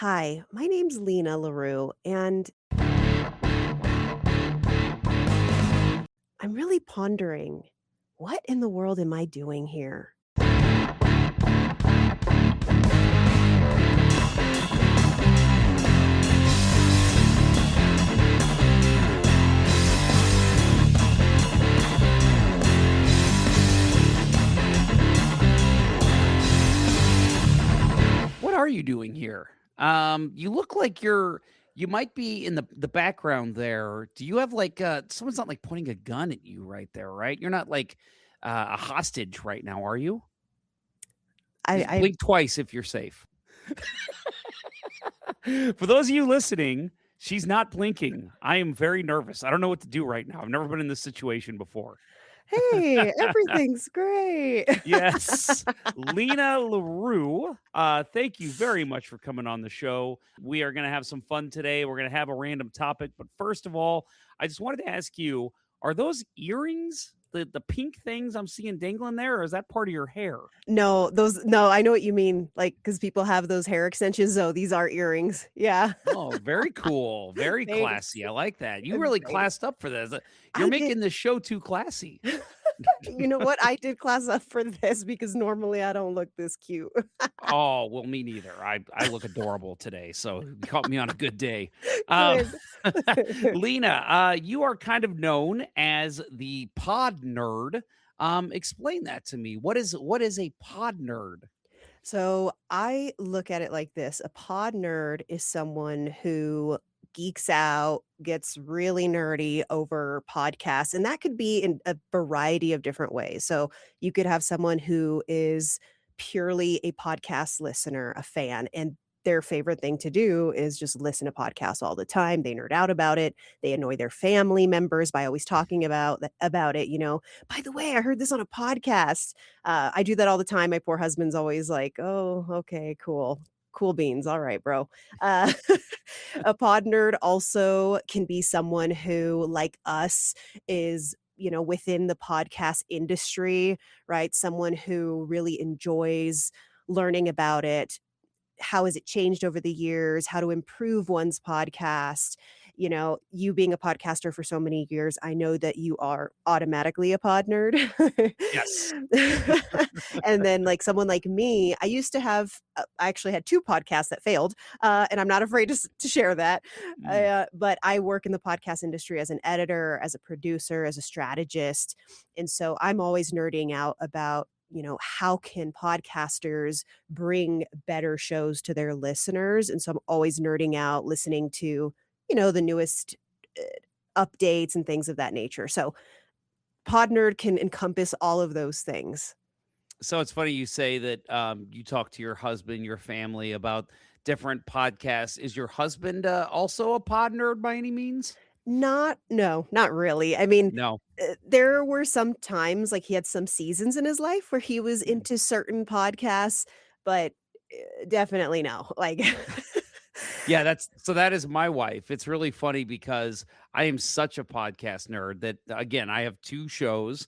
Hi, my name's Lina La Rue, and I'm really pondering, what in the world am I doing here? What are you doing here? You look like you might be in the background there. Do you have like someone's not like pointing a gun at you right there, right? You're not like a hostage right now, are you? Just I blink twice if you're safe. For those of you listening, she's not blinking. I am very nervous. I don't know what to do right now. I've never been in this situation before. Hey, everything's great. Yes. Lina La Rue, thank you very much for coming on the show. We are going to have some fun today. We're going to have a random topic. But first of all, I just wanted to ask you, are those earrings, the pink things I'm seeing dangling there, or is that part of your hair? No, I know what you mean, like, because people have those hair extensions. Oh, these are earrings. Yeah. Oh, very cool. Very Thanks. classy. I like that. You really Thanks. classed up for this. You're I did making this show too classy. you know what? I did class up for this because normally I don't look this cute. Oh, well, me neither. I look adorable today, so you caught me on a good day. Um, Good. Lena, you are kind of known as the pod nerd. Explain that to me. What is a pod nerd? So I look at it like this. A pod nerd is someone who geeks out, gets really nerdy over podcasts, and that could be in a variety of different ways. So you could have someone who is purely a podcast listener, a fan, and their favorite thing to do is just listen to podcasts all the time. They nerd out about it. They annoy their family members by always talking about it. By the way, I heard this on a podcast. I do that all the time. My poor husband's always like, "Oh, okay, cool. Cool beans. All right, bro." Uh, a pod nerd also can be someone who, like us, is within the podcast industry, right? Someone who really enjoys learning about it. How has it changed over the years? How to improve one's podcast? You being a podcaster for so many years, I know that you are automatically a pod nerd. Yes. And then, like, someone like me, I actually had 2 podcasts that failed, and I'm not afraid to share that. Mm. But I work in the podcast industry as an editor, as a producer, as a strategist, and so I'm always nerding out about, how can podcasters bring better shows to their listeners, and so I'm always nerding out listening to, the newest, updates and things of that nature. So, pod nerd can encompass all of those things. So it's funny you say that you talk to your husband, your family about different podcasts. Is your husband also a pod nerd by any means? Not really. I mean, No. there were some times, like, he had some seasons in his life where he was into certain podcasts, but, definitely no. Like Yeah, that is my wife. It's really funny because I am such a podcast nerd that again, I have 2 shows,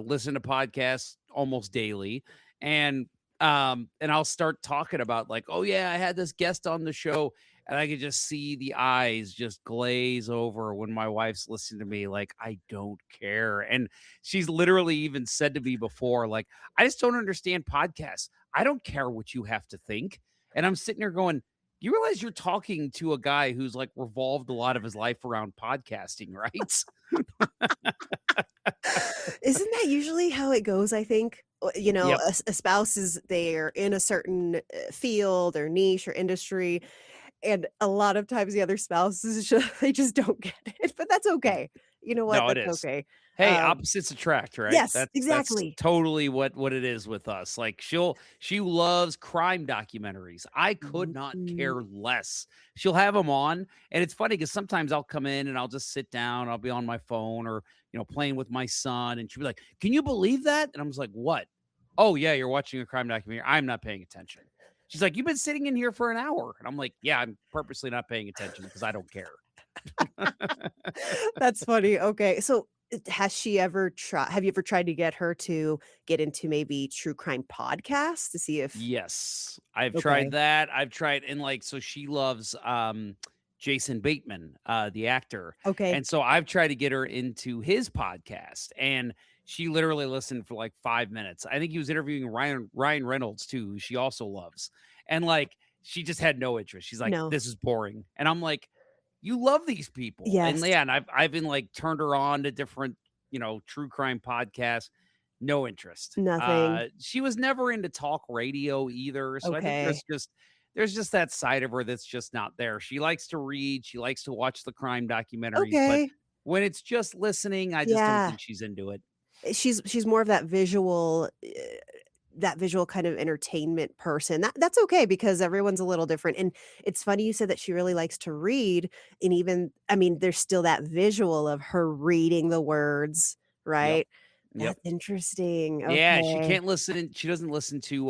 listen to podcasts almost daily, and I'll start talking about like, "Oh yeah, I had this guest on the show," and I could just see the eyes just glaze over when my wife's listening to me like, "I don't care." And she's literally even said to me before like, "I just don't understand podcasts. I don't care what you have to think." And I'm sitting there going, you realize you're talking to a guy who's, like, revolved a lot of his life around podcasting, right? Isn't that usually how it goes, I think? Yep. A spouse is they're in a certain, field or niche or industry, and a lot of times the other spouse is they just don't get it, but that's okay. You know what? No, it That's is. okay. Hey, Um opposites attract, right? Yes, That's exactly. totally what it is with us. Like, she loves crime documentaries. I could not Mm. care less. She'll have them on, and it's funny because sometimes I'll come in and I'll just sit down, I'll be on my phone or, playing with my son, and she'll be like, "Can you believe that?" And I'm just like, "What?" "Oh, yeah, you're watching a crime documentary." "I'm not paying attention." She's like, "You've been sitting in here for an hour." And I'm like, "Yeah, I'm purposely not paying attention because I don't care." That's funny. Okay. So Has she ever tried have you ever tried to get her to get into maybe true crime podcasts to see if Yes, I've tried okay, that. I've tried and, like, so she loves, Jason Bateman, the actor, okay. and so I've tried to get her into his podcast, and she literally listened for, like, 5 minutes. I think he was interviewing Ryan Reynolds too, who she also loves, and, like, she just had no interest. She's like, No. "This is boring," and I'm like, "You love these people," and, Yes. yeah, and I've been, like, turned her on to different, true crime podcasts. No interest. Nothing. She was never into talk radio either, so I think Okay. there's just that side of her that's just not there. She likes to read, she likes to watch the crime documentaries, but Okay. when it's just listening, I just don't Yeah. think she's into it. She's more of that visual kind of entertainment person. That's okay because everyone's a little different, and it's funny you said that she really likes to read, and even I mean, there's still that visual of her reading the words, Yep. right? Yep. That's interesting. Yeah, Okay. she doesn't listen to,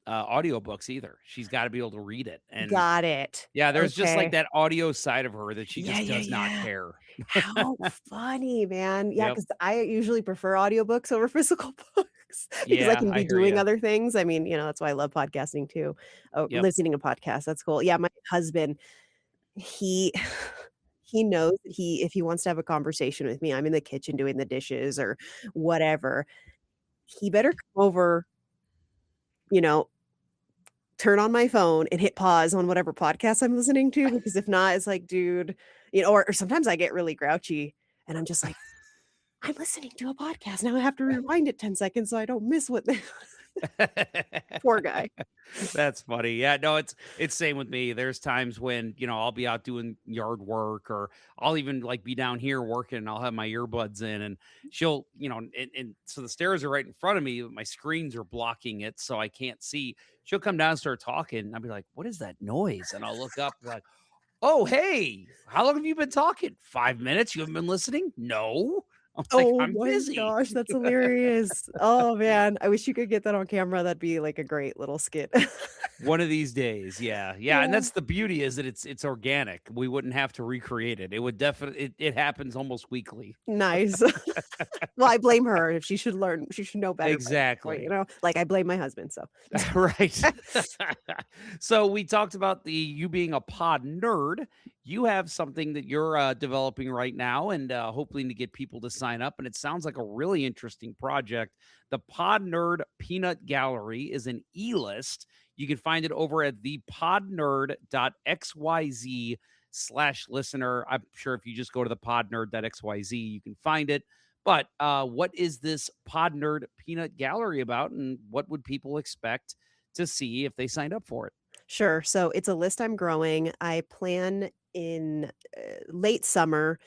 audiobooks either. She's gotta be able to read it, and Got it. yeah, there's just, like, Okay. that audio side of her that she Yeah, just yeah, does not yeah. care. How funny, man. Yeah, Yep. because I usually prefer audiobooks over physical books because I Yeah, can I be hear doing you. other things. I mean, that's why I love podcasting too. Oh, Yep. listening to podcasts, that's cool. Yeah, my husband, he he knows that if he wants to have a conversation with me, I'm in the kitchen doing the dishes or whatever, he better come over, you know, turn on my phone and hit pause on whatever podcast I'm listening to, because if not, it's like, dude, or sometimes I get really grouchy and I'm just like, I'm listening to a podcast, now I have to rewind it 10 seconds so I don't miss what the poor guy. That's funny. Yeah, no, it's same with me. There's times when, I'll be out doing yard work or I'll even like be down here working and I'll have my earbuds in and she'll, and so the stairs are right in front of me, but my screens are blocking it so I can't see. She'll come down and start talking and I'll be like, "What is that noise?" And I'll look up like, "Oh, hey, how long have you been talking? 5 minutes? You haven't been listening?" "No." I'm like, Oh "I'm my busy." gosh, that's hilarious. Oh, man, I wish you could get that on camera, that'd be like a great little skit. One of these days, yeah, yeah, and Yeah, that's the beauty is that it's organic. We wouldn't have to recreate it. It would definitely it happens almost weekly. nice. Well, I blame her, if she should know better by this point, Exactly. like, I blame my husband, so Right. So we talked about the you being a pod nerd. You have something that you're developing right now and hoping to get people to sign up. And it sounds like a really interesting project. The Pod Nerd Peanut Gallery is an e-list. You can find it over at thepodnerd.xyz/listener. I'm sure if you just go to the podnerd.xyz, you can find it. But what is this Pod Nerd Peanut Gallery about, and what would people expect to see if they signed up for it? sure, so it's a list I'm growing. I plan in, late summer,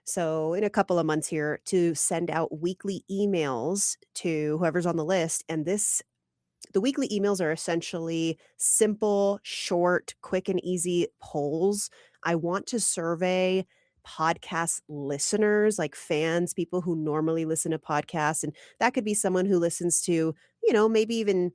so in a couple of months here, to send out weekly emails to whoever's on the list, and the weekly emails are essentially simple, short, quick, and easy polls. I want to survey podcast listeners, like fans, people who normally listen to podcasts. And that could be someone who listens to, maybe even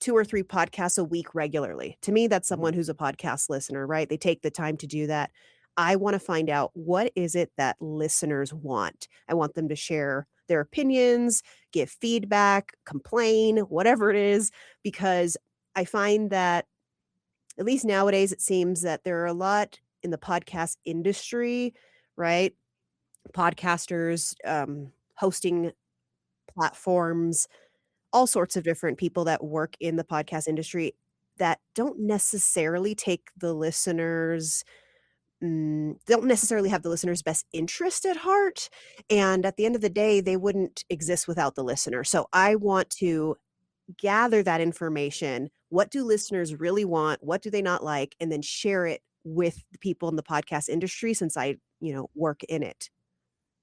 2 or 3 podcasts a week regularly. To me, that's Mhm. someone who's a podcast listener, right? They take the time to do that. I wanna find out what is it that listeners want. I want them to share their opinions, give feedback, complain, whatever it is, because I find that, at least nowadays, it seems that there are a lot in the podcast industry, right? Podcasters, hosting platforms, all sorts of different people that work in the podcast industry that don't necessarily have the listener's best interest at heart, and at the end of the day, they wouldn't exist without the listener. So I want to gather that information. What do listeners really want? What do they not like? And then share it with the people in the podcast industry since I, work in it.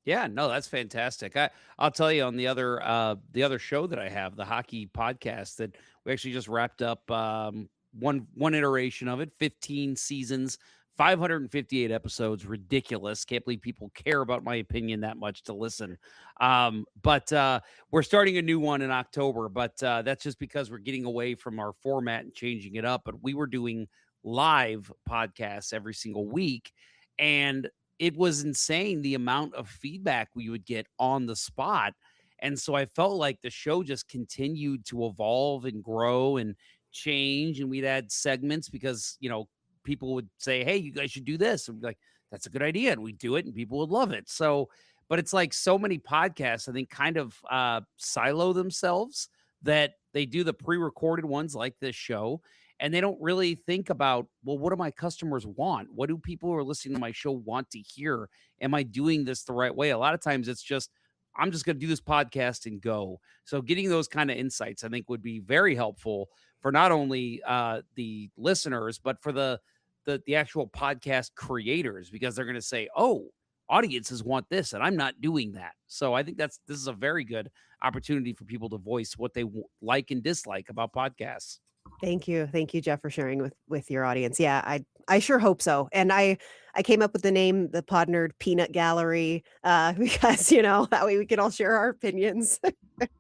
Yeah, no, that's fantastic. I'll tell you on the other show that I have, the hockey podcast that we actually just wrapped up one iteration of it, 15 seasons, 558 episodes, ridiculous. Can't believe people care about my opinion that much to listen. But we're starting a new one in October, but that's just because we're getting away from our format and changing it up. But we were doing live podcasts every single week and it was insane the amount of feedback we would get on the spot. And so I felt like the show just continued to evolve and grow and change. And we'd add segments because, people would say, "Hey, you guys should do this." And we'd be like, "That's a good idea." And we do it and people would love it. So, but it's like so many podcasts, I think, kind of silo themselves that they do the pre recorded ones like this show and they don't really think about, well, what do my customers want? What do people who are listening to my show want to hear? Am I doing this the right way? A lot of times it's just, I'm just going to do this podcast and go. So getting those kind of insights, I think, would be very helpful for not only the listeners, but for the actual podcast creators, because they're going to say, oh, audiences want this and I'm not doing that. So I think this is a very good opportunity for people to voice what they like and dislike about podcasts. Thank you, Jeff, for sharing with your audience. Yeah, I sure hope so. And I came up with the name, the Pod Nerd Peanut Gallery, because that way we can all share our opinions.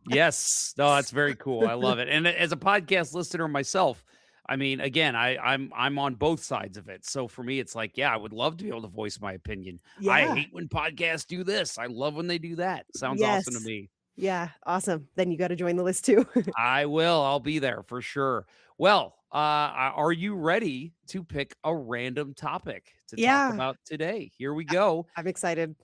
Yes. No, that's very cool. I love it. And as a podcast listener myself, I mean, again, I'm on both sides of it. So for me, it's like, yeah, I would love to be able to voice my opinion. I Yeah. hate when podcasts do this. I love when they do that. Sounds awesome to Yes. me. Yeah. Awesome. Then you got to join the list too. I will. I'll be there for sure. Well, are you ready to pick a random topic to talk Yeah. about today? Here we go. I'm excited.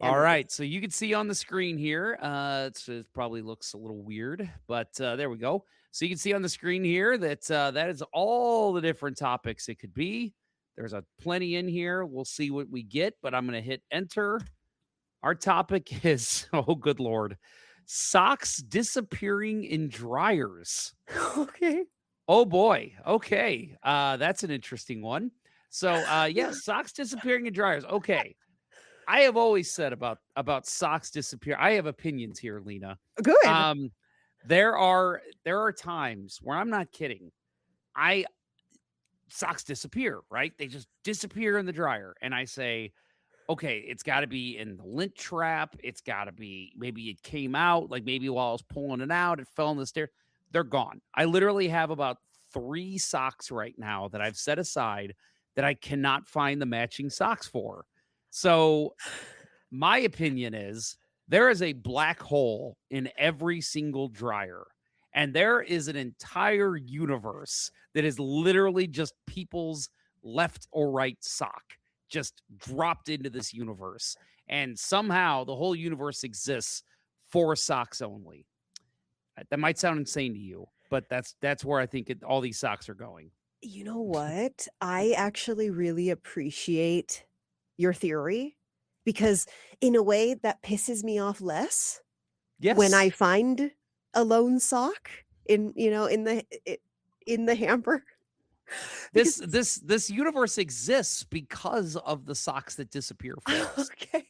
All And right, so you can see on the screen here, it probably looks a little weird, but there we go. So you can see on the screen here that that is all the different topics it could be. There's a plenty in here. We'll see what we get, but I'm going to hit enter. Our topic is, oh, good Lord, socks disappearing in dryers. okay. Oh boy. Okay. That's an interesting one. So yes, socks disappearing in dryers. Okay. I have always said about socks disappear. I have opinions here, Lena. Good. Um, there are times where I'm not kidding. I Socks disappear, right? They just disappear in the dryer, and I say, okay, it's got to be in the lint trap. It's got to be maybe it came out, like maybe while I was pulling it out, it fell in the stair. They're gone. I literally have about 3 socks right now that I've set aside that I cannot find the matching socks for. So my opinion is there is a black hole in every single dryer. And there is an entire universe that is literally just people's left or right sock just dropped into this universe. And somehow the whole universe exists for socks only. That might sound insane to you, but that's where I think all these socks are going. You know what? I actually really appreciate your theory because in a way that pisses me off less when I Yes. find a lone sock in the hamper because This universe exists because of the socks that disappear for us. okay.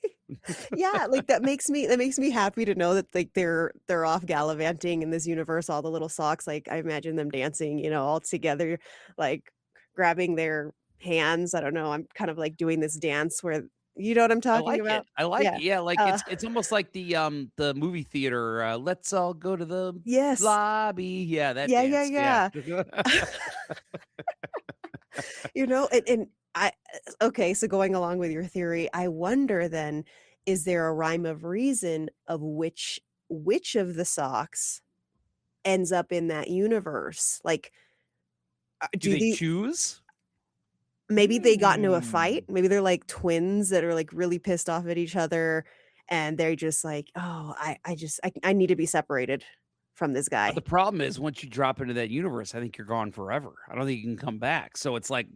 Yeah, like that makes me happy to know that like they're off gallivanting in this universe, all the little socks, like I imagine them dancing, all together, like grabbing their hands. I don't know. I'm kind of like doing this dance where you know what I'm I talking like it. about? I like Yeah. it. Yeah, like Uh it's almost like the movie theater, let's all go to the yes. lobby. Yeah, that Yeah, yeah, dance. Yeah. yeah. And okay, so going along with your theory, I wonder then, is there a rhyme of reason of which of the socks ends up in that universe? Like, Do do they the choose? maybe they got into a fight? Hmm. Maybe they're like twins that are like really pissed off at each other and they're just like, "Oh, I need to be separated from this The guy." problem is once you drop into that universe, I think you're gone forever. I don't think you can come back. So it's like,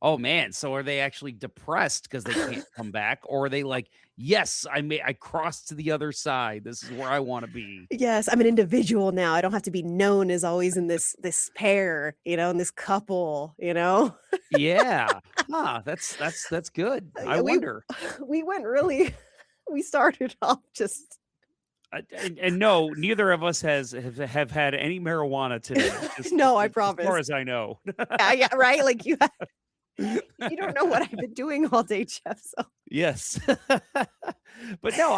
oh man, so are they actually depressed because they can't come back? Or are they like, yes, I crossed to the other side. This is where I want to be. Yes, I'm an individual now. I don't have to be known as always in this pair, in this couple, you know? Yeah. Huh. That's good. I Yeah, we wonder. we went really we started off just And no, neither of us have had any marijuana today, just No, I as far promise. as I know. Yeah, yeah, right? Like, you don't know what I've been doing all day, Jeff, so Yes. But no,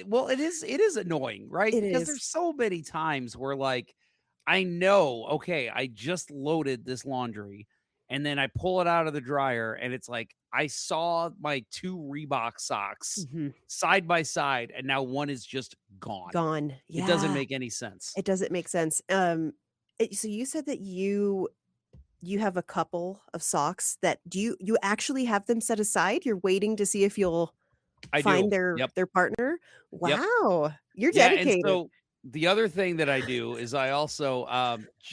well, it is annoying, right? it Because is. there's so many times where, like, I know, okay, I just loaded this laundry and then I pull it out of the dryer, and it's like I saw my 2 Reebok socks Mhm. side by side, and now one is just gone. Gone. It doesn't Yeah, make any sense. it doesn't make sense. So you said that you have a couple of socks that do you actually have them set aside? You're waiting to see if you'll I find do. their Yep. their partner? Yep. Wow, you're Yeah, and dedicated. so the other thing that I do is I also,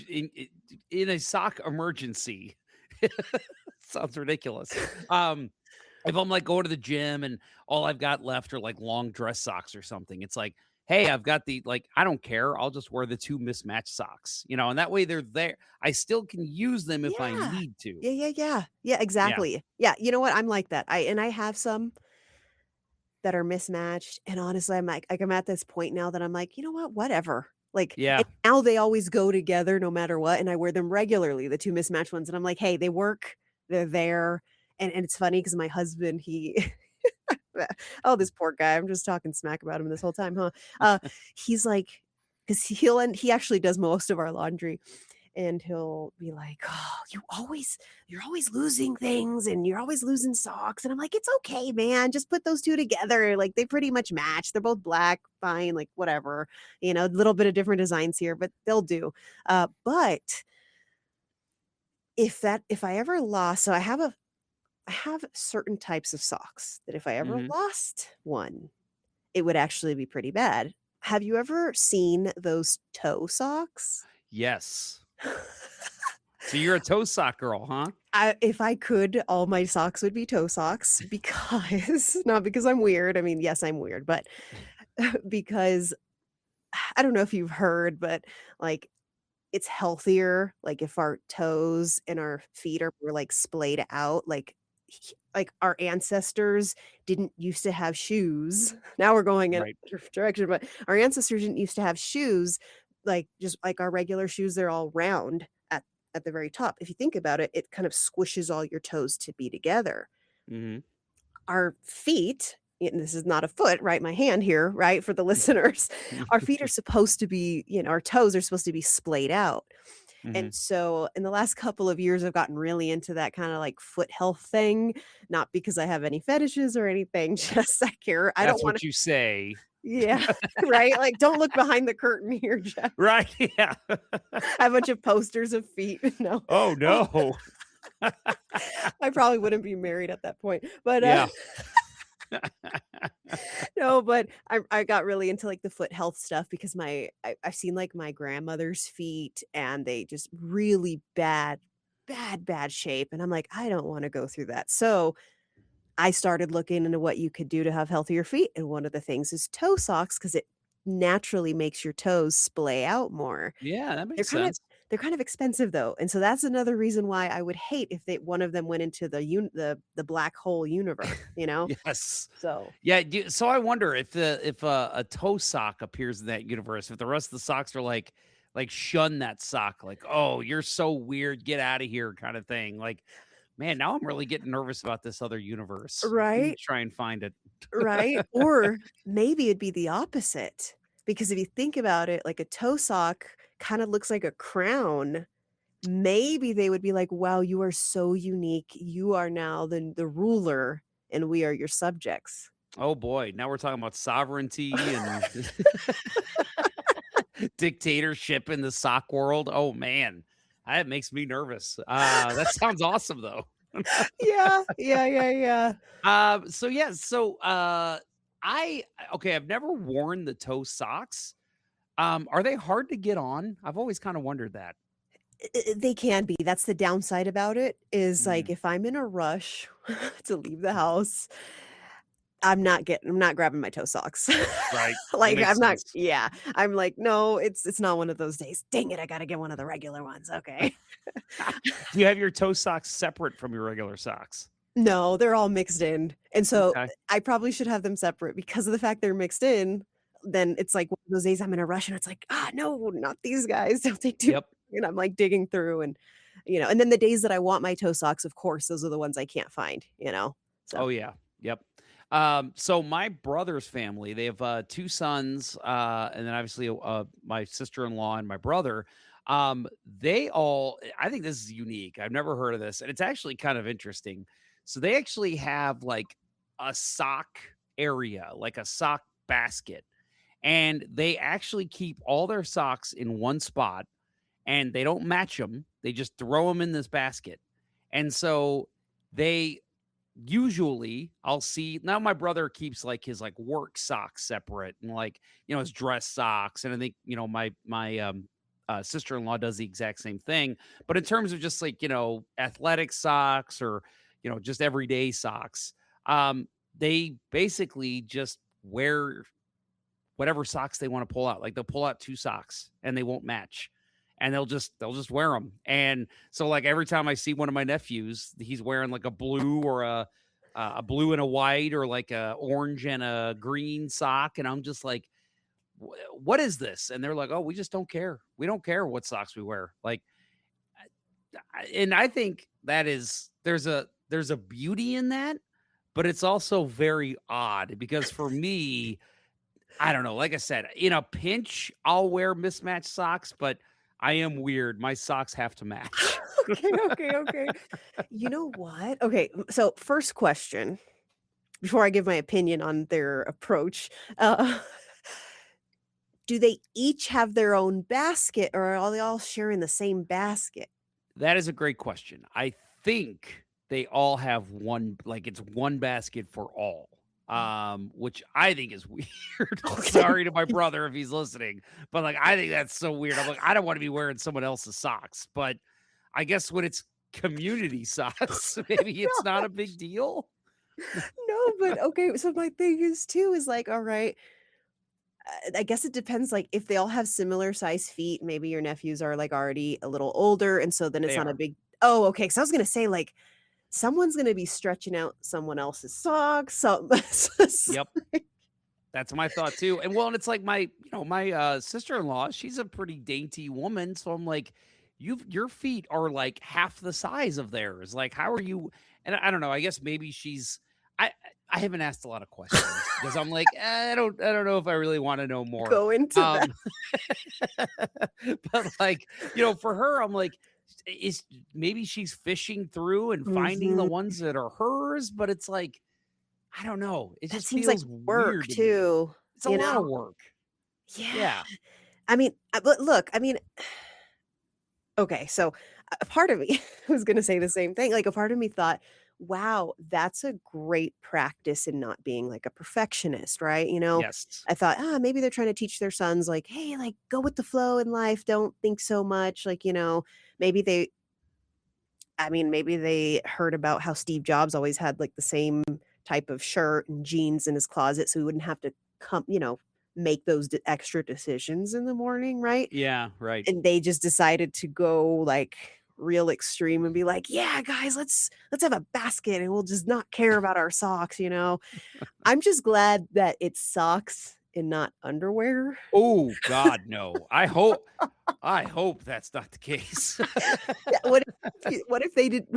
in a sock emergency, sounds ridiculous. Um, if I'm like going to the gym and all I've got left are like long dress socks or something, it's like, hey, I've got the like, I don't care. I'll just wear the 2 mismatched socks, and that way they're there. I still can use them if I Yeah. need to. Yeah, yeah, yeah. Yeah, Yeah. exactly. Yeah, you know what? I'm like that. I have some that are mismatched, and honestly, I'm at this point now that I'm like, "You know what? Whatever." Like, Yeah. and now they always go together no matter what, and I wear them regularly, the 2 mismatched ones, and I'm like, "Hey, they work, they're there." And it's funny because my husband, he oh, this poor guy, I'm just talking smack about him this whole time, huh? He's like, because he actually does most of our laundry, and he'll be like, "Oh, you're always losing things and you're always losing socks." And I'm like, "It's okay, man. Just put those 2 together. Like they pretty much match. They're both black, fine, like whatever. A little bit of different designs here, but they'll do." But if I ever lost, so I have certain types of socks that if I ever Mhm. lost one, it would actually be pretty bad. Have you ever seen those toe socks? Yes. So you're a toe sock girl, huh? If I could, all my socks would be toe socks because not because I'm weird. I mean, yes, I'm weird, but because I don't know if you've heard, but like it's healthier, like if our toes and our feet are more like splayed out, like our ancestors didn't used to have shoes. Now we're going in a Right. different direction, but our ancestors didn't used to have shoes, like just like our regular shoes, they're all round at the very top. If you think about it, it kind of squishes all your toes to be together. Mhm. Our feet, and this is not a foot, right? My hand here, right? For the listeners, our feet are supposed to be, our toes are supposed to be splayed out. And Mhm. so in the last couple of years, I've gotten really into that kind of like foot health thing, not because I have any fetishes or anything, just I care. I don't That's want to, what you say. yeah, right? Like, don't look behind the curtain here, Jeff. Right, yeah. I have a bunch of posters of feet. No, Oh, no. I probably wouldn't be married at that point. But Yeah. no, but I got really into, like, the foot health stuff because I've seen, like, my grandmother's feet, and they just really bad shape, and I'm like, "I don't wanna go through that." So, I started looking into what you could do to have healthier feet, and one of the things is toe socks because it naturally makes your toes splay out more. Yeah, that They're makes kind of sense. they're kind of expensive though, and so that's another reason why I would hate if they one of them went into the black hole universe, you know? Yes. So Yeah, so I wonder if a toe sock appears in that universe, if the rest of the socks are like, "Shun that sock," like, "Oh, you're so weird, get out of here," kinda thing, like, man, now I'm really getting nervous about this other universe. I need right? to try and find it. Right? Or maybe it'd be the opposite, because if you think about it, like a toe sock kinda looks like a crown. Maybe they would be like, "Wow, you are so unique. You are now the ruler, and we are your subjects." Oh boy, now we're talking about sovereignty and dictatorship in the sock world. Oh man, that makes me nervous. That sounds awesome though. Yeah, yeah, yeah, yeah. So yeah, I okay, I've never worn the toe socks. Are they hard to get on? I've always kind of wondered that. They can be. That's the downside about it, is, like, Mm, if I'm in a rush to leave the house, I'm not grabbing my toe socks. right, that Like, makes I'm not sense. yeah. I'm like, "No, it's not one of those days. Dang it, I gotta get one of the regular ones, okay." Do you have your toe socks separate from your regular socks? No, they're all mixed in, and so Okay. I probably should have them separate because of the fact they're mixed in, then it's like one of those days I'm in a rush and it's like, "Ah, no, not these guys, don't take too," Yep. and I'm, like, digging through and then the days that I want my toe socks, of course, those are the ones I can't find, you know? So Oh yeah. Yep. So my brother's family, they have 2 sons, and then obviously my sister-in-law and my brother. They all I think this is unique. I've never heard of this, and it's actually kind of interesting. So they actually have like a sock area, like a sock basket, and they actually keep all their socks in one spot and they don't match them. They just throw them in this basket. And so they usually I'll see now my brother keeps like his like work socks separate and like, his dress socks. And I think, my sister-in-law does the exact same thing. But in terms of just like, athletic socks or, just everyday socks, they basically just wear whatever socks they want to pull out. Like they'll pull out two socks and they won't match. And they'll just wear them. And so like every time I see one of my nephews, he's wearing like a blue or a blue and a white or like a orange and a green sock. And I'm just like, what is this? And they're like, oh, we just don't care. We don't care what socks we wear. Like, and I think that is there's a beauty in that, but it's also very odd because for me, I don't know. Like I said, in a pinch, I'll wear mismatched socks, but I am weird. My socks have to match. Okay, okay, okay. You know what? Okay, so first question, before I give my opinion on their approach, uh, do they each have their own basket, or are they all sharing the same basket? That is a great question. I think they all have one, like it's one basket for all. Which I think is weird. Okay. Sorry to my brother if he's listening, but like I think that's so weird. I'm like, I don't want to be wearing someone else's socks, but I guess when it's community socks, maybe it's not a big deal. No, but okay, so my thing is too is like, all right, I guess it depends, like, if they all have similar size feet, maybe your nephews are, like, already a little older, and so then it's They not a are. big. Oh, okay, 'cause I was gonna say, like, someone's gonna be stretching out someone else's socks, some Yep. That's my thought too. And well, and it's like my sister-in-law, she's a pretty dainty woman. So I'm like, your feet are like half the size of theirs. Like, how are you? And I don't know. I guess maybe I I haven't asked a lot of questions because I'm like, I don't know if I really want to know more. go into that. Um, but like, for her, I'm like, is maybe she's fishing through and finding the Mhm. ones that are hers, but it's like, I don't know. It That just seems like feels work weird to me. too, It's a you lot of know? work. Yeah. Yeah. I mean, but look, I mean, okay, so a part of me was gonna say the same thing, like, a part of me thought, "Wow, that's a great practice in not being, like, a perfectionist," right, Yes. I thought, "Ah, maybe they're trying to teach their sons, like, hey, like, go with the flow in life, don't think so much," like, maybe they I mean, maybe they heard about how Steve Jobs always had, like, the same type of shirt and jeans in his closet so he wouldn't have to make those extra decisions in the morning, right? Yeah, right. And they just decided to go, like, real extreme and be like, "Yeah, guys, let's have a basket and we'll just not care about our socks," you know? I'm just glad that it's socks and not underwear. Oh, god, no. I hope that's not the case. Yeah, what if they did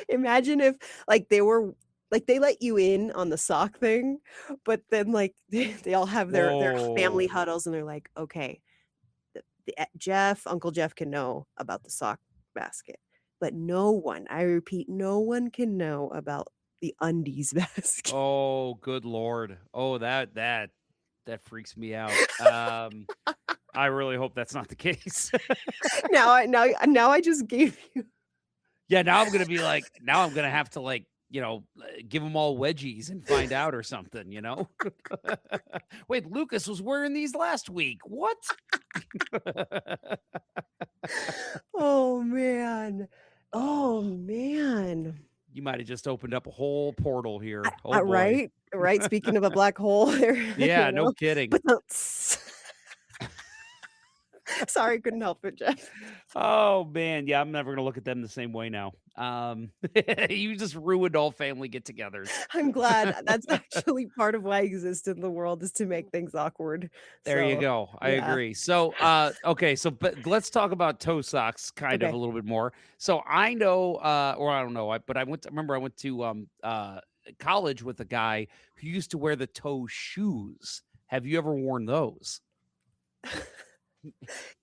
imagine if, like, they let you in on the sock thing, but then, like, they all have their family Whoa. huddles and they're like, "Okay, Jeff, Uncle Jeff can know about the sock basket, but no one, I repeat, no one can know about the undies basket." Oh, good lord. Oh, that freaks me out. I really hope that's not the case. Now I just gave you Yeah, now I'm gonna have to, like, give them all wedgies and find out or something, you know? Wait, Lucas was wearing these last week. What? Oh, man. Oh, man. You might have just opened up a whole portal here. Oh boy. Right? Right, speaking of a black hole there, Yeah, no kidding. but sorry, couldn't help it, Jeff. Oh man, yeah, I'm never gonna look at them the same way now. You just ruined all family get-togethers. I'm glad that's actually part of why I exist in the world is to make things awkward. There you So, go. I yeah. agree. So, okay, so but let's talk about toe socks kind of a Okay. little bit more. So I know, or I don't know, but I went to college with a guy who used to wear the toe shoes. Have you ever worn those?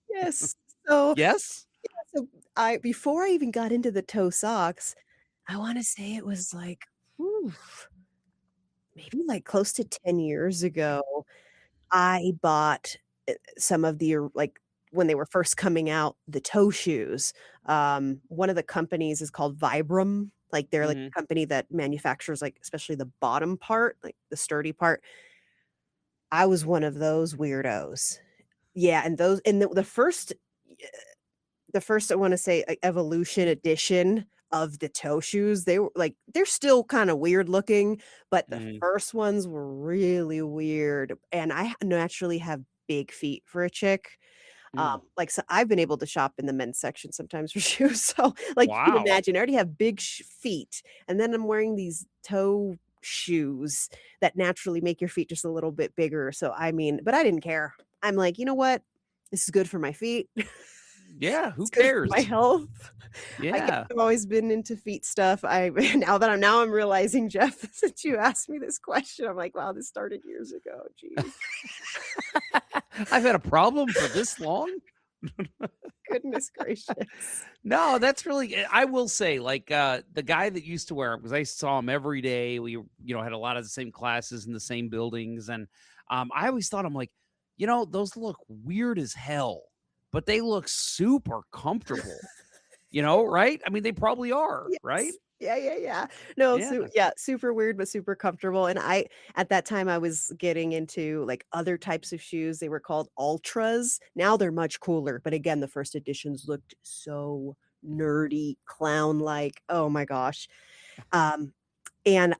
Yes. So, Yes? yeah, so I before I even got into the toe socks, I wanna say it was like, whew, maybe, like, close to 10 years ago, I bought, some of the like, when they were first coming out, the toe shoes. One of the companies is called Vibram, like, they're, like, Mhm, a company that manufactures, like, especially the bottom part, like, the sturdy part. I was one of those weirdos. Yeah, and those and the first, I wanna say, evolution edition of the toe shoes, they were like they're still kinda weird looking, but the mhm, first ones were really weird, and I naturally have big feet for a chick. mm. Like, so I've been able to shop in the men's section sometimes for shoes, so, like, you can Wow. imagine, I already have big feet, and then I'm wearing these toe shoes that naturally make your feet just a little bit bigger, so, I mean but I didn't care. I'm like, "You know what? This is good for my feet. Yeah, who It's good for cares? my health." I guess Yeah. I've always been into feet stuff. I now I'm realizing, Jeff, since you asked me this question, I'm like, "Wow, this started years ago." Jeez. I've had a problem for this long? Goodness gracious. No, that's really I will say, like, the guy that used to wear them because I saw him every day, we, had a lot of the same classes in the same buildings, and, I always thought, I'm like, "Those look weird as hell, but they look super comfortable." Right? I mean, they probably are, right? Yes. Yeah, yeah, yeah. No, Yeah. yeah, super weird, but super comfortable, and at that time, I was getting into, like, other types of shoes, they were called Ultras. Now they're much cooler, but again, the first editions looked so nerdy, clown-like, oh my gosh. Um, and,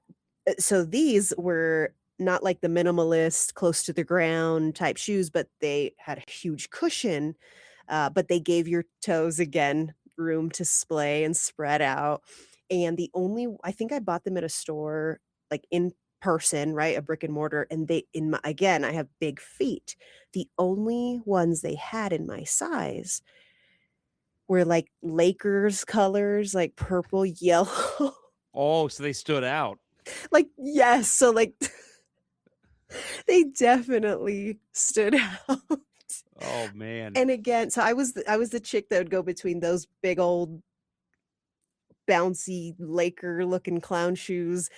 so these were not like the minimalist, close to the ground type shoes, but they had a huge cushion, but they gave your toes, again, room to splay and spread out, and the only I think I bought them at a store, like, in person, right, a brick and mortar, and they in my again, I have big feet. The only ones they had in my size were, like, Lakers colors, like purple, yellow. Oh, so they stood out. Like, yes, so, like, they definitely stood out. Oh, man. And again, so I was the chick that would go between those big old bouncy Laker looking clown shoes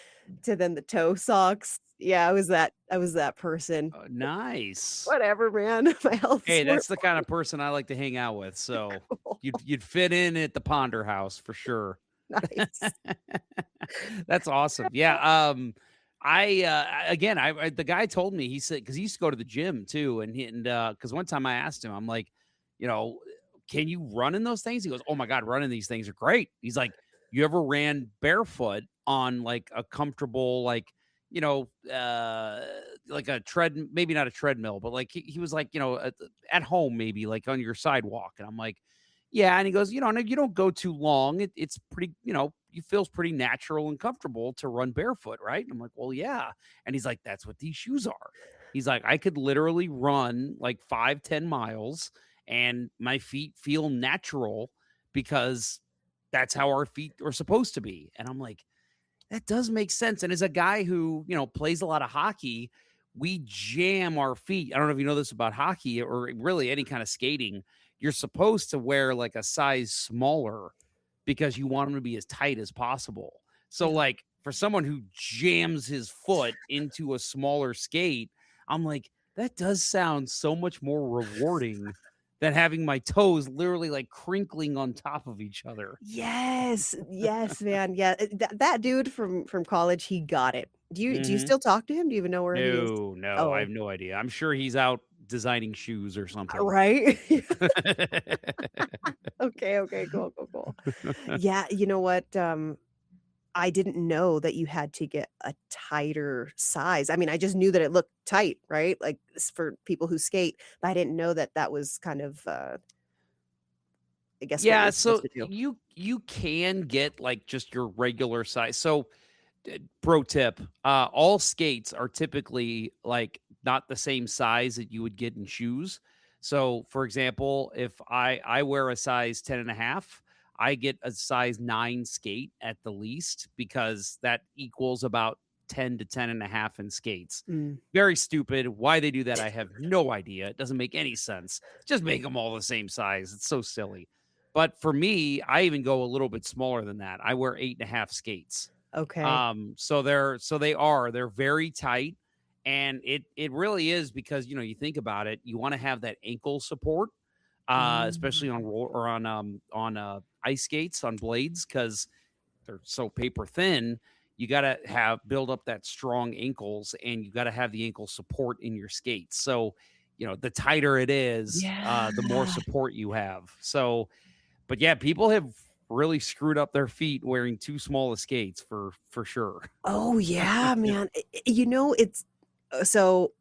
to then the toe socks. Yeah, I was that person. Nice. Whatever, man. My health's Hey, more that's the kind of person I like to hang out with, so important. you'd fit in at the Ponder House for sure. Nice. That's awesome. Yeah, again, the guy told me, he said because he used to go to the gym too, because one time I asked him, I'm like, you know, "Can you run in those things?" He goes, "Oh my god, running these things are great." He's like, "You ever ran barefoot on, like, a comfortable, like, you know, like a maybe not a treadmill, but, like, he was like, at home, maybe, like, on your sidewalk?" And I'm like, "Yeah," and he goes, no, you don't go too long. It's pretty, it feels pretty natural and comfortable to run barefoot, right?" And I'm like, "Well, yeah." And he's like, "That's what these shoes are." He's like, "I could literally run like 5, 10 miles and my feet feel natural because that's how our feet are supposed to be." And I'm like, that does make sense. And as a guy who, plays a lot of hockey, we jam our feet. I don't know if you know this about hockey or really any kind of skating. You're supposed to wear like a size smaller because you want them to be as tight as possible. So, Yeah. like, for someone who jams his foot into a smaller skate, I'm like, that does sound so much more rewarding than having my toes literally like crinkling on top of each other. Yes, yes, man, yeah, that dude from college, he got it. Do you Mhm. still talk to him? Do you even know where he is? No, no, I Oh, have no idea. I'm sure he's out designing shoes or something. right? Okay, okay, cool, cool, cool. Yeah, you know what, I didn't know that you had to get a tighter size. I mean, I just knew that it looked tight, right? Like, for people who skate, but I didn't know that that was kind of, I guess what Yeah, you're supposed so to do. you can get like just your regular size. So pro tip, all skates are typically like not the same size that you would get in shoes. So for example, if I wear a size 10 and a half, I get a size 9 skate at the least because that equals about 10 to 10 and a half in skates. Mm, Very stupid. Why they do that, I have no idea. It doesn't make any sense. Just make them all the same size. It's so silly. But for me, I even go a little bit smaller than that. I wear 8.5 skates. okay. They're very tight, and it really is because, you think about it, you wanna have that ankle support, especially on Mm. roll or on, ice skates, on blades, because 'cause they're so paper thin. You gotta build up that strong ankles, and you gotta have the ankle support in your skates. So, the tighter it is, Yeah. the more support you have. So but yeah, people have really screwed up their feet wearing too small of skates for sure. Oh, yeah, man. It's so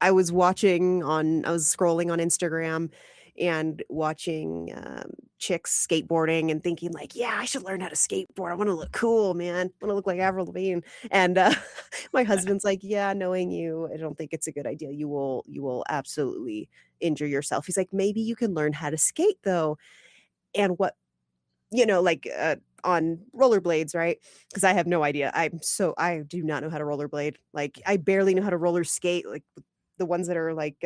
I was scrolling on Instagram and watching, chicks skateboarding and thinking like, "Yeah, I should learn how to skateboard. I wanna look cool, man. I wanna look like Avril Lavigne." And, my husband's like, "Yeah, knowing you, I don't think it's a good idea. You will absolutely injure yourself." He's like, "Maybe you can learn how to skate though." And like, on rollerblades, right? Because I have no idea. I do not know how to rollerblade. Like, I barely know how to roller skate, like, the ones that are like,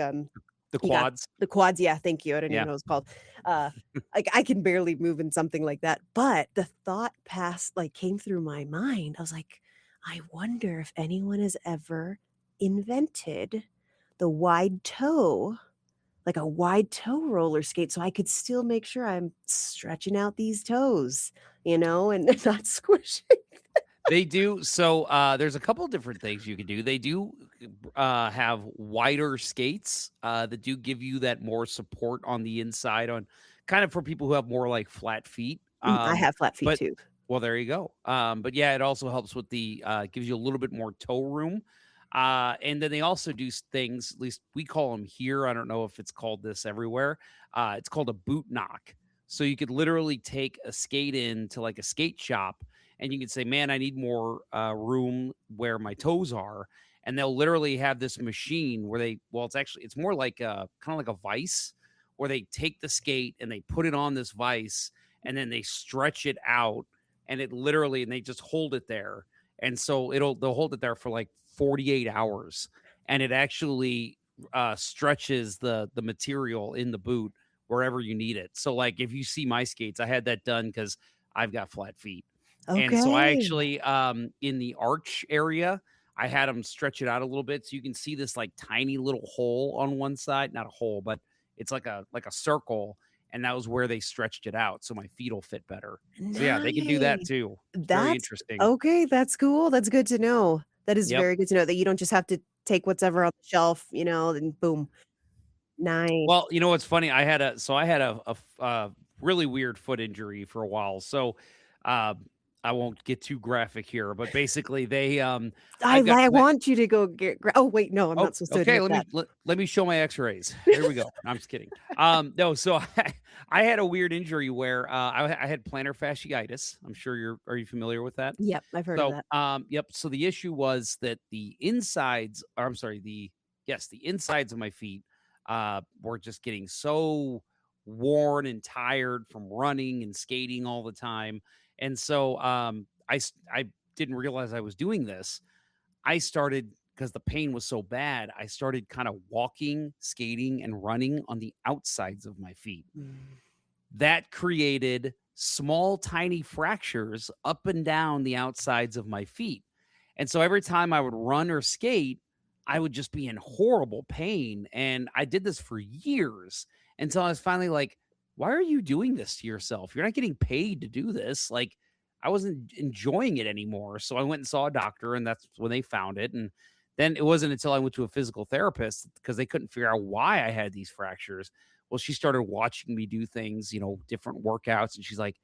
The you got quads. the quads, yeah, thank you, I didn't even Yeah. know what it's called. Uh, like, I can barely move in something like that, but the thought came through my mind. I was like, "I wonder if anyone has ever invented the wide toe like a wide toe roller skate so I could still make sure I'm stretching out these toes, and not squishing." They do. So, there's a couple different things you can do. They do, have wider skates, that do give you that more support on the inside on kind of for people who have more, like, flat feet. I have flat feet But too. well, there you go. But yeah, it also helps with gives you a little bit more toe room. And then they also do things, at least we call them here. I don't know if it's called this everywhere. It's called a boot knock. So you could literally take a skate in to like a skate shop, and you can say, "Man, I need more room where my toes are." And they'll literally have this machine where it's more like kind of like a vice, where they take the skate and they put it on this vice, and then they stretch it out, and they just hold it there. And so they'll hold it there for like 48 hours, and it actually stretches the material in the boot wherever you need it. So like if you see my skates, I had that done because I've got flat feet. And so I Okay. actually, in the arch area, I had them stretch it out a little bit so you can see this like tiny little hole on one side, not a hole, but it's like a circle, and that was where they stretched it out so my feet will fit better. So yeah, they can do that Nice. too. It's very That's interesting. okay, that's cool, that's good to know. That is Yep. very good to know that you don't just have to take whatever on the shelf, and boom. Nice. Well, you know what's funny? I had a really weird foot injury for a while. So, uh, I won't get too graphic here, but basically I've got I pla want you to go get oh, wait, no, I'm Oh, not supposed to okay, admit let me that. let me show my X-rays. Here we go. No, I'm just kidding. No, so I had a weird injury where, I had plantar fasciitis. I'm sure are you familiar with that? Yep, I've heard of So, that. yep, so the issue was that the insides of my feet, were just getting so worn and tired from running and skating all the time, and so, I didn't realize I was doing this. I started because the pain was so bad, I started kinda walking, skating, and running on the outsides of my feet. Mm. That created small, tiny fractures up and down the outsides of my feet. And so every time I would run or skate, I would just be in horrible pain. And I did this for years until I was finally like, why are you doing this to yourself? You're not getting paid to do this. Like, I wasn't enjoying it anymore. So I went and saw a doctor, and that's when they found it. And then it wasn't until I went to a physical therapist because they couldn't figure out why I had these fractures. Well, she started watching me do things, different workouts, and she's like,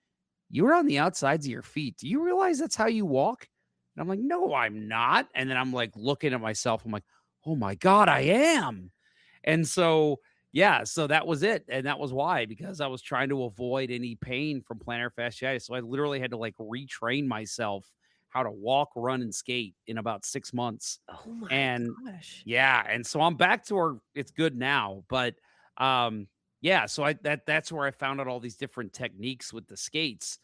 "You're on the outsides of your feet. Do you realize that's how you walk?" And I'm like, "No, I'm not." And then I'm like looking at myself. I'm like, "Oh my God, I am." And so, yeah, so that was it. And that was why, because I was trying to avoid any pain from plantar fasciitis. So I literally had to like retrain myself how to walk, run, and skate in about 6 months. Oh my And gosh. yeah, and so I'm back to where it's good now. But yeah, so that's where I found out all these different techniques with the skates,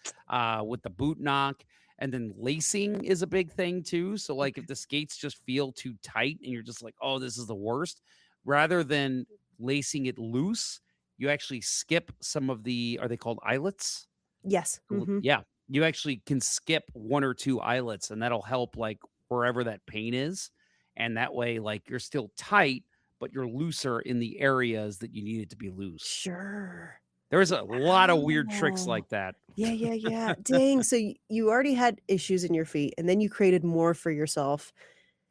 with the boot knock. And then lacing is a big thing too. So like if the skates just feel too tight and you're just like, "Oh, this is the worst," rather than lacing it loose, you actually skip some of the, are they called eyelets? Yes. Mhm. Yeah, you actually can skip 1 or 2 eyelets, and that'll help, like, wherever that pain is, and that way, like, you're still tight, but you're looser in the areas that you need it to be loose. Sure. There's a lot of weird tricks Oh. like that. Yeah, yeah, yeah. Dang, so you already had issues in your feet, and then you created more for yourself,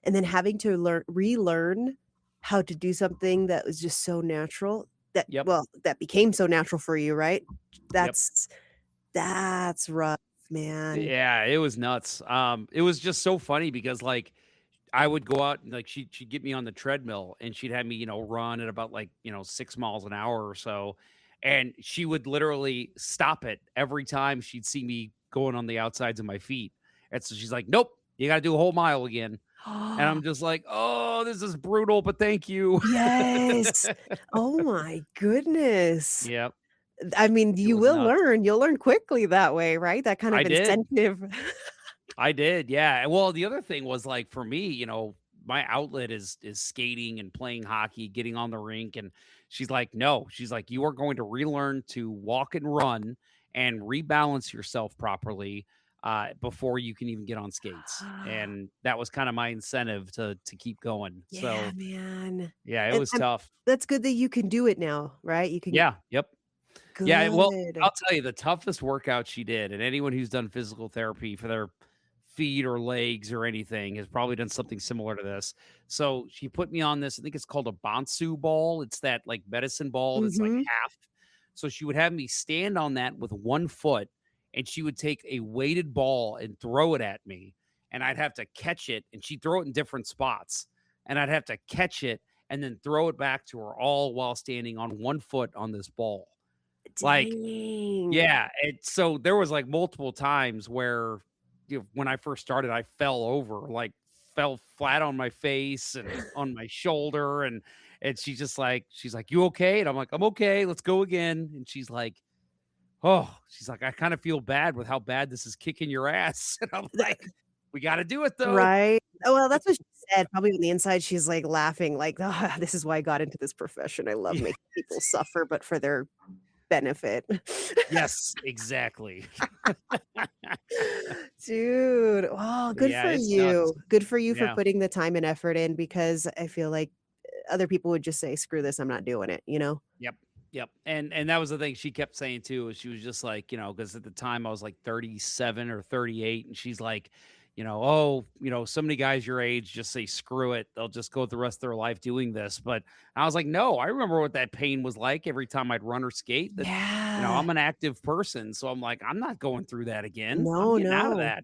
and then having to relearn how to do something that was just so natural that Yep, well, that became so natural for you, right? yep. That's rough, man. Yeah, it was nuts. It was just so funny because, like, I would go out and, like, she'd get me on the treadmill, and she'd have me, run at about, like, 6 miles an hour or so, and she would literally stop it every time she'd see me going on the outsides of my feet, and so she's like, "Nope, you gotta do a whole mile again," and I'm just like, "Oh, this is brutal, but thank you." Yes. Oh my goodness. Yep, I mean, it you was will nuts. learn. You'll learn quickly that way, right? That kind I of did. incentive. I did, yeah. Well, the other thing was, like, for me, my outlet is skating and playing hockey, getting on the rink, and she's like, "No." She's like, "You are going to relearn to walk and run and rebalance yourself properly, before you can even get on skates." And that was kinda my incentive to keep going. Yeah, So, man. yeah, it And was tough. that's good that you can do it now, right? You can Yeah, yep. Yeah, well, good. I'll tell you the toughest workout she did, and anyone who's done physical therapy for their feet or legs or anything has probably done something similar to this. So she put me on this, I think it's called a Bonsu ball. It's that like medicine ball that's like Mhm. half. So she would have me stand on that with one foot, and she would take a weighted ball and throw it at me, and I'd have to catch it, and she'd throw it in different spots, and I'd have to catch it and then throw it back to her all while standing on one foot on this ball. Like, Dang. yeah, so there was, like, multiple times where, when I first started, I fell over, like, fell flat on my face and on my shoulder, and she's like, "You okay?" And I'm like, "I'm okay, let's go again." And she's like, "Oh," she's like, "I kinda feel bad with how bad this is kicking your ass." And I'm Th like, "We gotta do it, though." right? Oh, well, that's what she said. Probably on the inside, she's, like, laughing, like, "Ah, this is why I got into this profession. I love Yeah. making people suffer, but for their benefit." Yes, exactly. Dude, oh, good Yeah, for it's nuts. you. Good for you for Yeah. putting the time and effort in because I feel like other people would just say, "Screw this, I'm not doing it," you know? Yep. Yep. And that was the thing she kept saying too, is she was just like, because at the time I was like 37 or 38, and she's like, "Oh, so many guys your age just say screw it. They'll just go the rest of their life doing this." But I was like, "No, I remember what that pain was like every time I'd run or skate. That, Yeah. I'm an active person, so I'm like, I'm not going through that again. I'm No, getting out of no. that."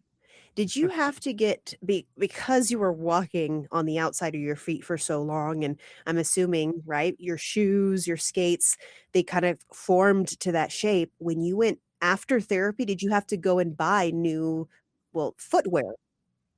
Did you have to get because you were walking on the outside of your feet for so long, and I'm assuming, right, your shoes, your skates, they kind of formed to that shape. When you went after therapy, did you have to go and buy new, well, footwear?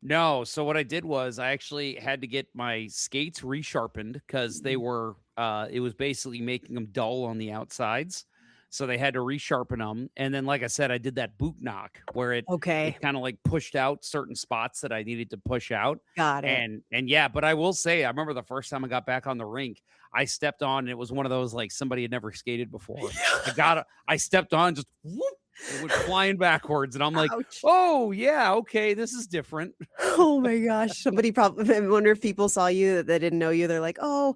No, so what I did was I actually had to get my skates resharpened because they were it was basically making them dull on the outsides. So they had to resharpen them. And then like I said, I did that boot knock where it Okay, kind of like pushed out certain spots that I needed to push out. got it. And yeah, but I will say I remember the first time I got back on the rink, I stepped on and it was one of those like somebody had never skated before. I stepped on just whoop, it went flying backwards and I'm like, Ouch. "Oh, yeah, okay, this is different." Oh my gosh, somebody probably I wonder if people saw you that they didn't know you, they're like, "Oh,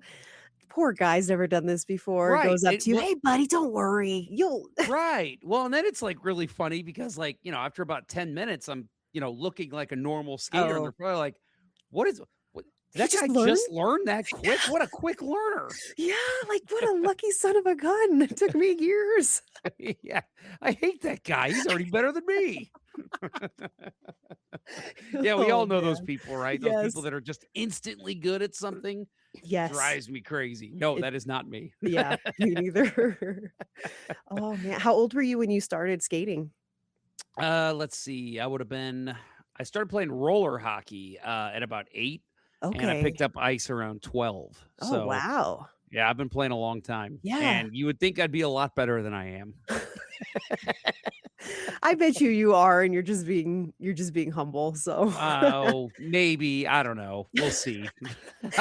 poor guy's never done this before," Right, goes up it to you, well "Hey, buddy, don't worry, you'll" right. Well, and then it's, like, really funny because, like, after about 10 minutes, I'm, looking like a normal skater, and they're Oh, probably like, what did "He that just guy learned?" just learn that quick? What a quick learner." Yeah, like, what a lucky son of a gun. It took me years. Yeah, I hate that guy, he's already better than me. Yeah, we all Oh, know those man. people, right? Those people Yes. that are just instantly good at something, Yes. drives me crazy. No, It that is not me. yeah, me neither. Oh, man. How old were you when you started skating? Let's see. I started playing roller hockey at about 8, and I Okay. picked up ice around 12. Oh, So, wow. yeah, I've been playing a long time. Yeah. And you would think I'd be a lot better than I am. I bet you are, and you're just being humble, so Oh, maybe, I don't know. We'll see.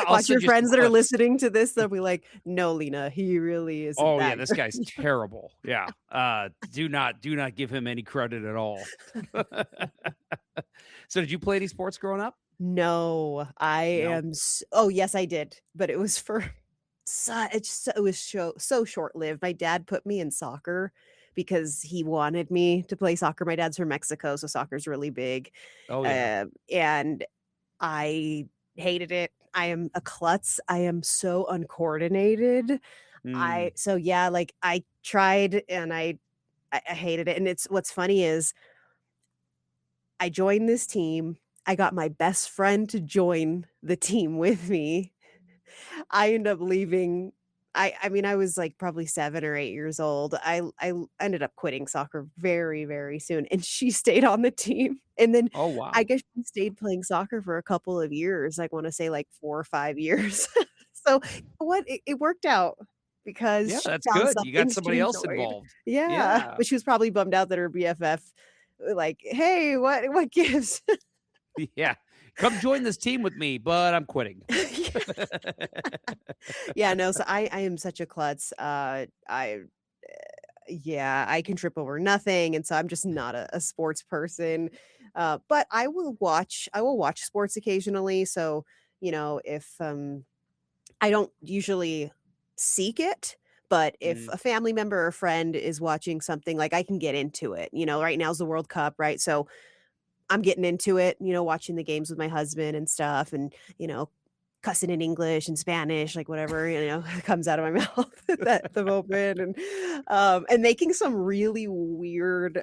I'll watch your send you some friends that are clips. listening to this, they'll be like, "No, Lena, he really isn't Oh, yeah, that this great." guy's terrible. Yeah, do not give him any credit at all. So did you play any sports growing up? No, I No? am oh, yes, I did, but it was for it was so short-lived. My dad put me in soccer because he wanted me to play soccer. My dad's from Mexico, so soccer's really big, Oh, yeah. and I hated it. I am a klutz. I am so uncoordinated. Mm. Yeah, like, I tried and I hated it, and it's what's funny is I joined this team. I got my best friend to join the team with me. I ended up leaving. I mean, I was, like, probably 7 or 8 years old. Ended up quitting soccer very, very soon, and she stayed on the team, and then Oh, I wow. guess she stayed playing soccer for a couple of years, I wanna say, like, 4 or 5 years. So, what it worked out because Yeah, she that's found good. You got something she somebody else enjoyed. involved. Yeah, Yeah. but she was probably bummed out that her BFF, like, "Hey, what gives?" Yeah. "Come join this team with me, but I'm quitting." Yeah, no, so I am such a klutz, yeah, I can trip over nothing, and so I'm just not a sports person, but I will watch sports occasionally, so, if, I don't usually seek it, but if Mm. a family member or friend is watching something, like, I can get into it, right now's the World Cup, right? So, I'm getting into it, watching the games with my husband and stuff and, cussing in English and Spanish, like whatever, comes out of my mouth at the moment and making some really weird,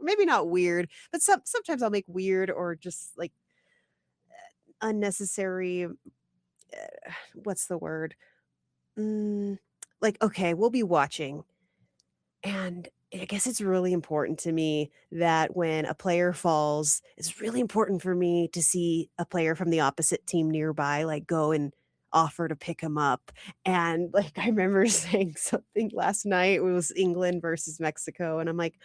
maybe not weird, but sometimes I'll make weird or just like unnecessary, what's the word? Mm, like, okay, we'll be watching and I guess it's really important to me that when a player falls, it's really important for me to see a player from the opposite team nearby, like, go and offer to pick him up. And, like, I remember saying something last night, it was England versus Mexico, and I'm like,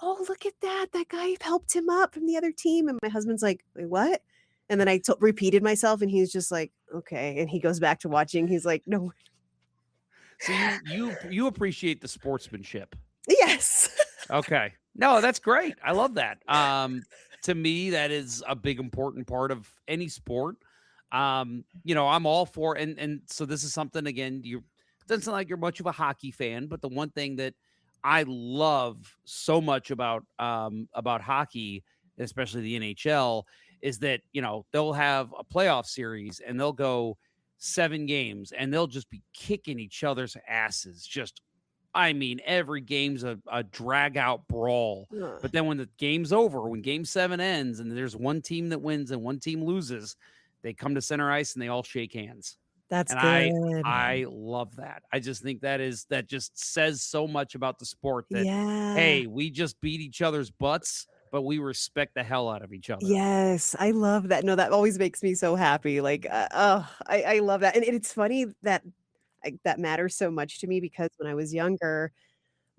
"Oh, look at that. That guy helped him up from the other team." And my husband's like, "Wait, what?" And then I repeated myself, and he's just like, "Okay." And he goes back to watching. He's like, "No." So you appreciate the sportsmanship. Yes. Okay. No, that's great. I love that. To me, that is a big important part of any sport. I'm all for and so this is something again, you doesn't sound like you're much of a hockey fan, but the one thing that I love so much about hockey, especially the NHL, is that, they'll have a playoff series and they'll go 7 games and they'll just be kicking each other's asses just I mean, every game's a drag out brawl. Ugh, But then when the game's over, when game 7 ends and there's one team that wins and one team loses, they come to center ice and they all shake hands. that's And I good. I love that. I just think that just says so much about the sport that, Yeah. hey, we just beat each other's butts, but we respect the hell out of each other. Yes, I love that. No, that always makes me so happy, like, oh, I love that, and it's funny that that matters so much to me because when I was younger,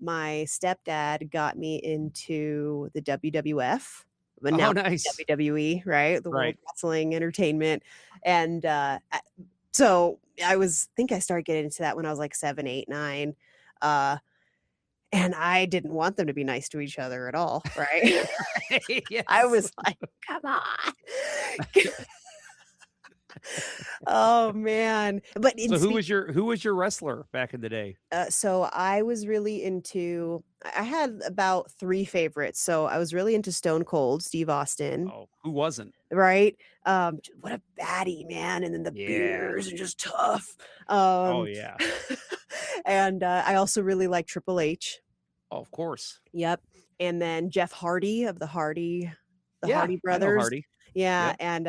my stepdad got me into the WWF, but Oh, now nice. WWE, right? The World Right. Wrestling Entertainment, and, so think I started getting into that when I was, like, 7, 8, 9, uh, and I didn't want them to be nice to each other at all, right? I Yes. was like, "Come on." Oh, man. But in So who speak was your wrestler back in the day? so I was really into I had about 3 favorites. So I was really into Stone Cold Steve Austin, Oh, who wasn't? right? What a baddie, man, and then the Yeah. beers are just tough. Oh, Um, yeah. and, I also really like Triple H. Oh, of course. Yep. And then Jeff Hardy of the Yeah, Hardy I know Brothers. Hardy. Yeah, Yep. and,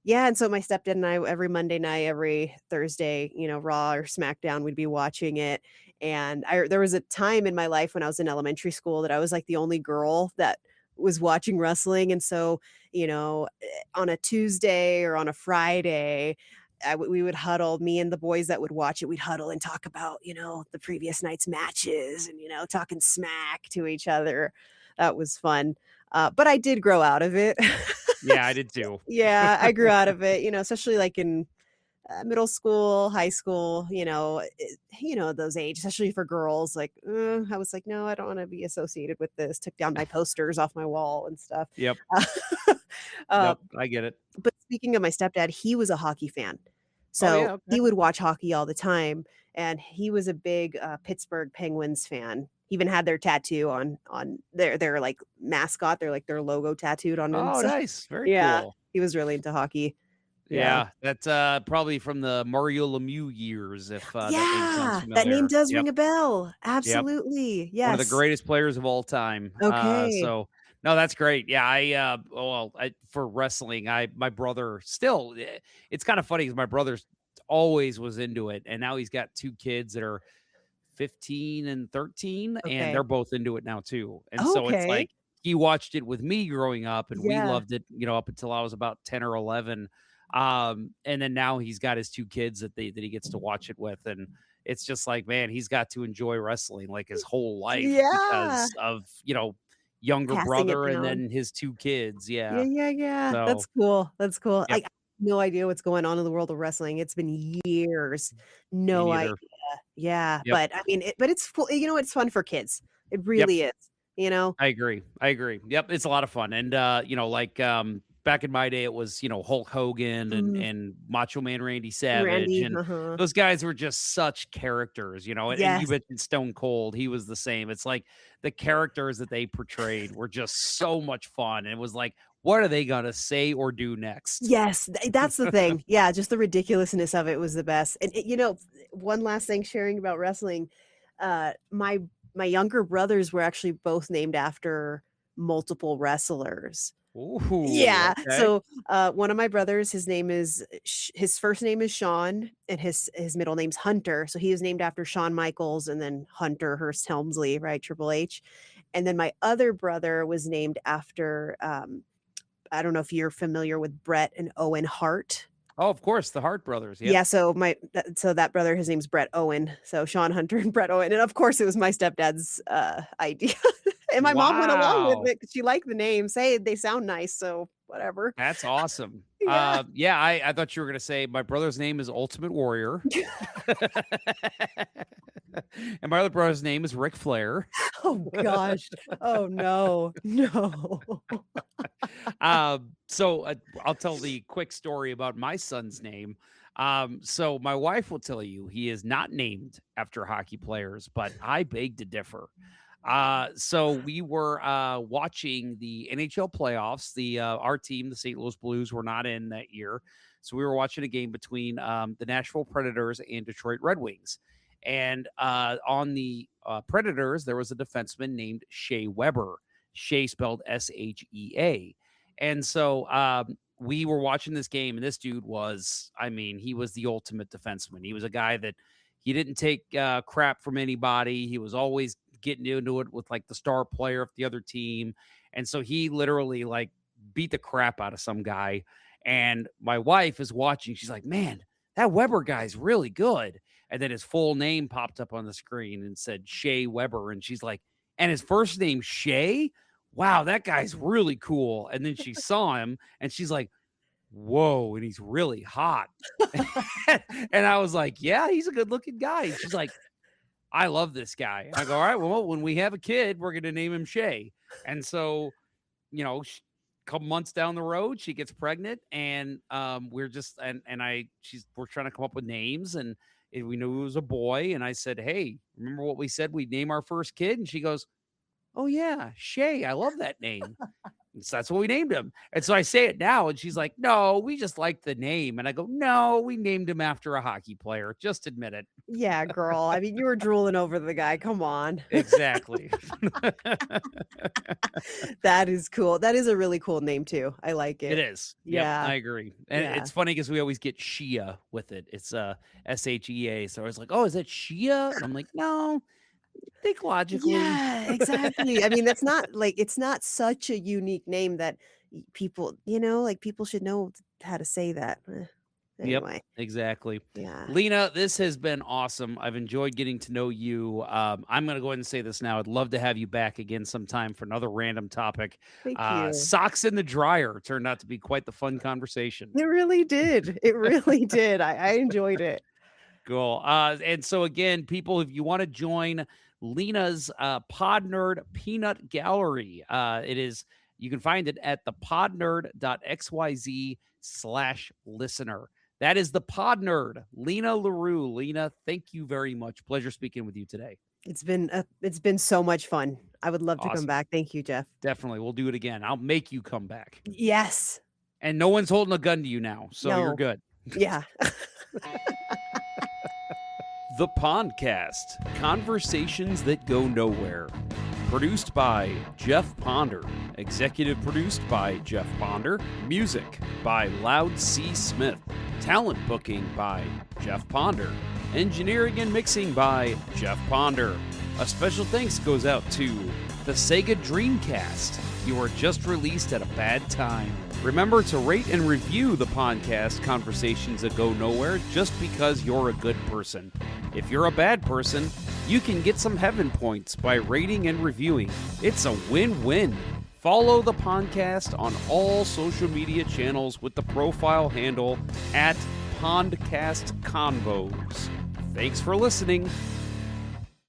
yeah, and so my stepdad and I, every Monday night, every Thursday, Raw or SmackDown, we'd be watching it, and there was a time in my life when I was in elementary school that I was, like, the only girl that was watching wrestling, and so, on a Tuesday or on a Friday, we would huddle, me and the boys that would watch it, we'd huddle and talk about, the previous night's matches and, talking smack to each other. That was fun. But I did grow out of it. Yeah, I did too. Yeah, I grew out of it, especially like in middle school, high school, those age, especially for girls. Like, I was like, no, I don't want to be associated with this. Took down my posters off my wall and stuff. Yep. Uh, Yep. I get it. but speaking of my stepdad, he was a hockey fan. Oh, So yeah. Okay. he would watch hockey all the time. And he was a big Pittsburgh Penguins fan. He even had their tattoo on their like mascot, their logo tattooed on him. Oh, So nice. Very yeah, cool. he was really into hockey. Yeah. Yeah, that's, probably from the Mario Lemieux years, if, that name sounds Yeah, that name familiar. does Yep, ring a bell. yep. Absolutely, One of the yes. greatest players of all time. Okay, So no, that's great. Yeah, for wrestling, my brother still, it's kind of funny because my brother always was into it, and now he's got 2 kids that are 15 and 13, and they're okay, both into it now too. And so it's okay. like he watched it with me growing up, and we Yeah, loved it, up until I was about 10 or 11. And then now he's got his 2 kids that he gets to watch it with, and it's just like, man, he's got to enjoy wrestling like his whole life yeah, because of, younger passing it brother and down. then his 2 kids. Yeah, Yeah. yeah, yeah, that's So, cool, that's cool. I yep, have no idea what's going on in the world of wrestling. It's been years. me No idea. neither. Yeah, Yep. but I mean, it's cool, it's fun for kids. It Yep. really is, you know? I agree. I agree. Yep, it's a lot of fun. And like back in my day it was, Hulk Hogan and Mm, and Macho Man Randy Savage, Randy, and uh-huh. those guys were just such characters, and you Yes. mentioned Stone Cold, he was the same. It's like the characters that they portrayed were just so much fun. And it was like, what are they gonna say or do next? Yes, that's the thing. Yeah, just the ridiculousness of it was the best. And one last thing sharing about wrestling, my younger brothers were actually both named after multiple wrestlers. Ooh, Yeah, okay. so, one of my brothers, his first name is Sean, and his middle name's Hunter, so he was named after Shawn Michaels and then Hunter Hearst Helmsley, right, Triple H. And then my other brother was named after, I don't know if you're familiar with Bret and Owen Hart. Oh, of course, the Hart brothers. Yep. Yeah, so that brother, his name's Bret Owen, so Sean Hunter and Bret Owen, and of course, it was my stepdad's, idea, and my mom went along with Wow. it 'cause she liked the names. Hey, they sound nice, so whatever. That's awesome. Yeah. Yeah, I thought you were gonna say my brother's name is Ultimate Warrior. And my other brother's name is Ric Flair. Oh gosh. Oh, no. No. So I'll tell the quick story about my son's name. So my wife will tell you he is not named after hockey players, but I beg to differ. So we were watching the NHL playoffs. Our team, the St. Louis Blues, were not in that year. So we were watching a game between the Nashville Predators and Detroit Red Wings. And on the Predators, there was a defenseman named Shea Weber. Shea spelled Shea. And so we were watching this game, and this dude was, I mean, he was the ultimate defenseman. He was a guy that he didn't take crap from anybody. He was always getting into it with like the star player of the other team. And so he literally like beat the crap out of some guy. And my wife is watching. She's like, man, that Weber guy's really good. And then his full name popped up on the screen and said Shea Weber. And she's like, and his first name, Shea? Wow, that guy's really cool. And then she saw him and she's like, whoa, and he's really hot. And I was like, yeah, he's a good looking guy. And she's like, I love this guy. I go, all right, well, when we have a kid, we're going to name him Shay. And so, couple months down the road, she gets pregnant, and we're just, we're trying to come up with names, and we knew it was a boy. And I said, hey, remember what we said we'd name our first kid? And she goes, oh yeah, Shay. I love that name. And so that's what we named him. And so I say it now, and she's like, no, we just like the name. And I go, no, we named him after a hockey player. Just admit it. Yeah, girl. I mean, you were drooling over the guy, come on. Exactly. That is cool. That is a really cool name too. I like It it. is. Yep, Yeah, I agree. And yeah. it's funny because we always get Shia with it. It's Shea. So I was like, oh, is that Shia? And I'm like, no, think logically. Yeah, exactly. I mean, that's not like it's not such a unique name that people, like, people should know how to say that. Yep, Anyway, exactly. yeah. Lina, this has been awesome. I've enjoyed getting to know you. I'm going to go ahead and say this now. I'd love to have you back again sometime for another random topic. Thank you. Socks in the dryer turned out to be quite the fun conversation. It really did. It really did. I enjoyed it. Cool. And so again, people, if you want to join Lena's Pod Nerd Peanut Gallery, you can find it at thepodnerd.xyz/listener. That is the Pod Nerd, Lina La Rue. Lina, thank you very much. Pleasure speaking with you today. It's been so much fun. I would love to come Awesome. back. Thank you, Jeff. Definitely. We'll do it again. I'll make you come back. Yes. And no one's holding a gun to you now, so you're No. good. Yeah. The Pondcast, conversations that go nowhere. Produced by Jeff Ponder. Executive produced by Jeff Ponder. Music by Loud C. Smith. Talent booking by Jeff Ponder. Engineering and mixing by Jeff Ponder. A special thanks goes out to the Sega Dreamcast. You were just released at a bad time. Remember to rate and review the podcast Conversations That Go Nowhere just because you're a good person. If you're a bad person, you can get some heaven points by rating and reviewing. It's a win-win. Follow the podcast on all social media channels with the profile handle at Pondcast Convos. Thanks for listening.